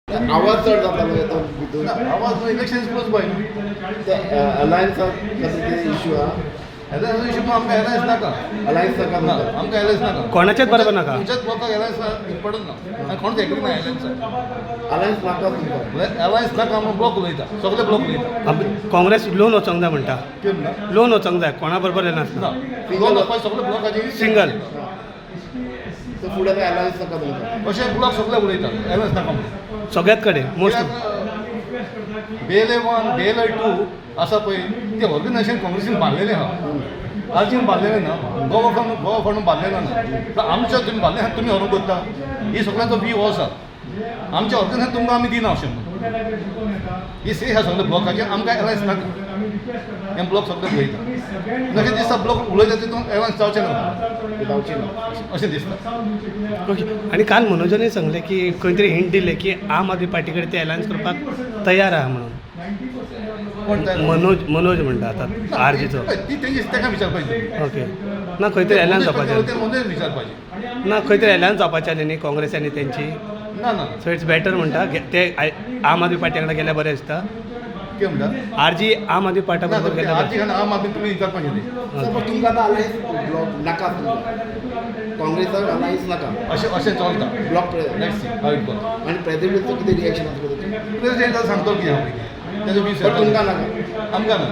आवाज चढ जातालो येतो भितून आवाज इलेक्शन क्लोज बाय अलायन्स कसं ते इश्यू हा एलायन्स इशू आमकां एलायन्स नाका अलायन्स नाका ना तुमकां. आमकां एलायन्स नाका कोणाचेच बरोबर नाका. तुमच्याच लोकांक एलायन्स इम्पॉर्टंट ना आनी कोणूच एग्री ना एलायन्स अलायन्स नाका तुमकां. एलायन्स नाका आमी ब्लॉक उलयता सगळे ब्लॉक उलयता काँग्रेस लोन वचोंक जाय म्हणटा. केम ना लोन वचोंक जाय कोणा बरोबर ना नासता. ब्लॉक वचपाक सगळे ब्लॉकाचे सिंगल सो फुडें काय अलायन्स नाका तुमकां. अशे ब्लॉक सगळे उलयता एलायन्स नाका म्हणून सगळ्यात कडेन मोस्ट BLA 1 BLA 2 आसा पळय ते ऑर्गनायझेशन काँग्रेसीन बांदलेलें आहा आर्जीन बांदलेलें ना गोवा फंड बांदलेलें ना तर आमच्या तुम्ही बांदलें आहा तुमी व्हरून करता ही सगळ्यांचो व्यू हो आसा आमच्या ऑर्गनायझेशन तुमकां आमी दिना अशें म्हणून ही से ह्या सगळ्या ब्लॉकाचे आमकां एलायन्स नाका हे ब्लॉक सगळे उलयता अशें दिसता ब्लॉक उलयता तितून एलायन्स जावचें ना जावची ना. अशें दिसता ओके. आणि काल मनोजाने सांगले की खंय तरी हिंट दिले की आम आदमी पार्टी कडेन ते अलायन्स करपाक तयार आहा म्हणून. कोण तयार? मनोज म्हणटा आता आरजीचो. ती तेंची ताका विचारपाचें ओके. ना खंय तरी अलायन्स जावपाचें. मदींच विचारपाचें ना खंय तरी अलायन्स जावपाचें आनी न्ही काँग्रेस आनी तेंची. ना ना सो इट्स बेटर म्हणटा ते आम आदमी पार्टी कडेन गेल्यार बरें दिसता. कितें म्हणटा आरजी आम आदमी पार्टी बरोबर गेल्यार बरें. आर्जी आम आदमी तुमी विचारपाचें न्ही सर पण तुमकां आतां अलायन्स ब्लॉक नाका तुमकां. काँग्रेसाक अलायन्स नाका. अशें चलता block let's see how it goes आणि प्रेसिडेंटचं कितें रिएक्शन आसता तुमचें? प्रेसिडेंटाक सांगतो की हांव तेजो वीस पण तुमकां नाका. आमकां ना